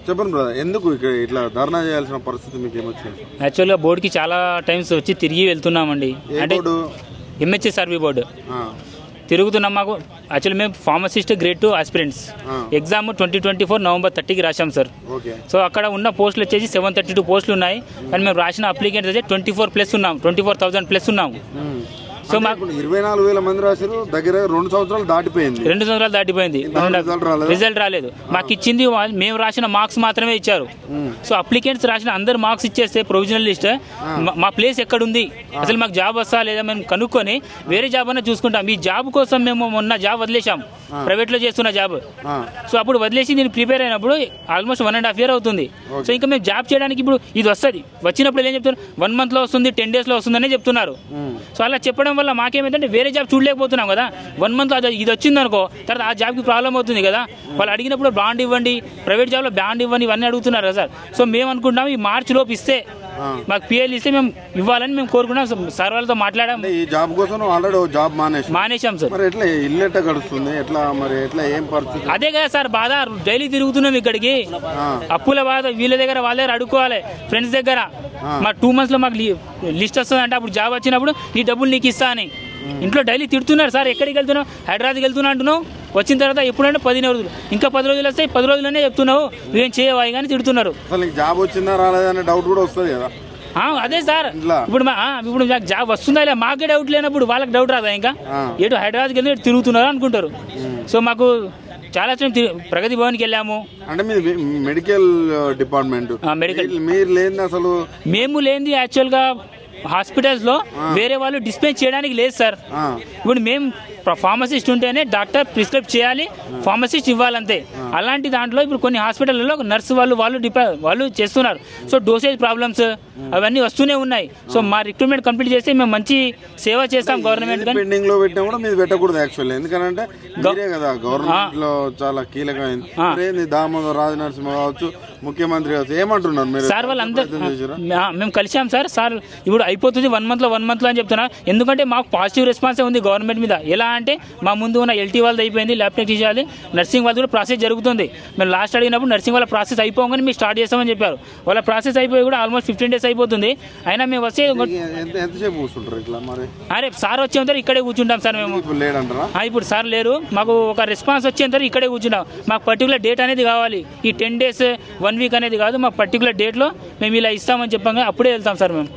చెప్పండి బ్రదర్, ఎందుకు ఇట్లా ధర్నా చేయాల్సిన పరిస్థితి మీకు ఏమొచ్చింది? యాక్చువల్గా బోర్డుకి చాలా టైమ్స్ వచ్చి తిరిగి వెళ్తున్నామండి. అంటే MHSRB బోర్డు తిరుగుతున్నాం. మాకు యాక్చువల్లీ మేము pharmacist grade 2 aspirants exam 2024 November 30కి రాశాం సార్. సో అక్కడ ఉన్న పోస్టులు వచ్చేసి 732 పోస్టులు ఉన్నాయి. కానీ మేము రాసిన అప్లికెంట్స్ అయితే 24+ ఉన్నాం, 24,000 ప్లస్ ఉన్నాము. సో మాకు 24,000 మంది రాశారు, దగ్గర 2 సంవత్సరాలు దాటిపోయింది. 2 సంవత్సరాలు దాటిపోయింది, రిజల్ట్ రాలేదు. మాకు ఇచ్చింది మేము రాసిన మార్క్స్ మాత్రమే ఇచ్చారు. సో అప్లికెంట్స్ రాసిన అందరు మార్క్స్ ఇచ్చేస్తే ప్రొవిజనల్ లిస్ట్ మా ప్లేస్ ఎక్కడుంది, అసలు మాకు జాబ్ వస్తా లేదా మేము కనుక్కొని వేరే జాబ్ అన్నా చూసుకుంటాం. ఈ జాబ్ కోసం మేము మొన్న జాబ్ వదిలేసాం, ప్రైవేట్లో చేస్తున్న జాబ్. సో అప్పుడు వదిలేసి నేను ప్రిపేర్ అయినప్పుడు ఆల్మోస్ట్ 1.5 year అవుతుంది. సో ఇంకా మేము జాబ్ చేయడానికి ఇప్పుడు ఇది వస్తుంది, వచ్చినప్పుడు ఏం చెప్తున్నారు 1 monthలో వస్తుంది, 10 daysలో వస్తుందనే చెప్తున్నారు. సో అలా చెప్పడం వల్ల మాకేమైందంటే వేరే జాబ్ చూడలేకపోతున్నాం కదా. 1 month ఇది వచ్చింది అనుకో, తర్వాత ఆ జాబ్కి ప్రాబ్లం అవుతుంది కదా. వాళ్ళు అడిగినప్పుడు బాండ్ ఇవ్వండి, ప్రైవేట్ జాబ్లో బాండ్ ఇవ్వండి, ఇవన్నీ అడుగుతున్నారు కదా సార్. సో మేము అనుకుంటాం ఈ మార్చి లోపు ఇస్తే మాకు PL ఇస్తే మేము ఇవ్వాలని మేము కోరుకున్నాం. సార్ వాళ్ళతో మాట్లాడాం. ఈ జాబ్ కోసం ఆల్రెడీ జాబ్ మానేశాం సార్. మరి ఎట్లా ఇల్లు ఎట్లా గడుస్తుంది, ఎట్లా మరి ఎట్లా ఏం పరిస్థితి? అదే కదా సార్ బాధ, డైలీ తిరుగుతున్నాం ఇక్కడికి. అప్పుల బాధ, వీళ్ళ దగ్గర వాళ్ళ దగ్గర అడుక్కోవాలి, ఫ్రెండ్స్ దగ్గర. మా 2 monthsలో మాకు లిస్ట్ వస్తుంది అంటే అప్పుడు జాబ్ వచ్చినప్పుడు నీ డబ్బులు నీకు ఇస్తా అని ఇంట్లో డైలీ తిడుతున్నారు. సార్ ఎక్కడికి వెళ్తున్నావు, హైదరాబాద్కి వెళ్తున్నా అంటున్నావు, వచ్చిన తర్వాత ఎప్పుడంటే 15 రోజులు, ఇంకా 10 రోజులు వస్తాయి, 10 రోజులనే చెప్తున్నావు, నువ్వేం చేయవాయి కానీ తిడుతున్నారు. అసలు జాబ్ వచ్చిందా రాలేదనే డౌట్ కూడా వస్తుంది కదా. అదే సార్, ఇప్పుడు నాకు జాబ్ వస్తుందా లేదా మాకే డౌట్ లేనప్పుడు వాళ్ళకి డౌట్ రాదా? ఇంకా ఎటు హైదరాబాద్కి వెళ్ళి తిరుగుతున్నారు అనుకుంటారు. సో మాకు చాలా ప్రగతి భవన్కి వెళ్ళాము. అంటే మీది మెడికల్ డిపార్ట్మెంట్, మీరు లేని అసలు మేము లేనిది యాక్చువల్గా హాస్పిటల్స్లో వేరే వాళ్ళు డిస్పెన్స్ చేయడానికి లేదు సార్. ఇప్పుడు మేము ఫార్మసిస్ట్ ఉంటేనే డాక్టర్ ప్రిస్క్రైబ్ చేయాలి, ఫార్మసిస్ట్ ఇవ్వాలంతే. అలాంటి దాంట్లో ఇప్పుడు కొన్ని హాస్పిటల్లో నర్సు వాళ్ళు చేస్తున్నారు. సో డోసేజ్ ప్రాబ్లమ్స్ అవన్నీ వస్తూనే ఉన్నాయి. సో మా రిక్రూట్మెంట్ కంప్లీట్ చేస్తే మేము మంచి సేవ చేస్తాం గవర్నమెంట్. పెండింగ్ లో పెట్టినా కూడా మీరు పెట్టకూడదు యాక్చువల్లీ, ఎందుకంటే మీరే కదా గవర్నమెంట్ లో చాలా కీలకమైంది. దామోదర్ రాజ నరసింహ కావచ్చు, ముఖ్యమంత్రి కావచ్చు, ఏమంటున్నారు మీరు? సార్ వాళ్ళందరూ మేము కలిసాం సార్. సార్ ఇప్పుడు అయిపోతుంది 1 monthలో అని చెప్తున్నా. ఎందుకంటే మాకు పాజిటివ్ రెస్పాన్సే ఉంది గవర్నమెంట్ మీద. ఎలా అంటే మా ముందు ఉన్న LT వాళ్ళది అయిపోయింది, ల్యాబ్ టెక్నీషియన్, నర్సింగ్ వాళ్ళది కూడా ప్రాసెస్ జరుగుతుంది. మేము లాస్ట్ అడిగినప్పుడు నర్సింగ్ వాళ్ళ ప్రాసెస్ అయిపోగానే మేము స్టార్ట్ చేస్తామని చెప్పారు. వాళ్ళ ప్రాసెస్ అయిపోయి కూడా ఆల్మోస్ట్ 15 days అయిపోతుంది. అయినా మేము వస్తే అరే సార్ వచ్చేంత ఇక్కడే కూర్చుంటాం సార్ మేము. ఇప్పుడు సార్ లేరు, మాకు ఒక రెస్పాన్స్ వచ్చేంత ఇక్కడే కూర్చుంటాం. మాకు పర్టికులర్ డేట్ అనేది కావాలి. ఈ 10 days 1 week అనేది కాదు, మాకు పర్టికులర్ డేట్లో మేము ఇలా ఇస్తామని చెప్పాం, అప్పుడే వెళ్తాం సార్ మేము.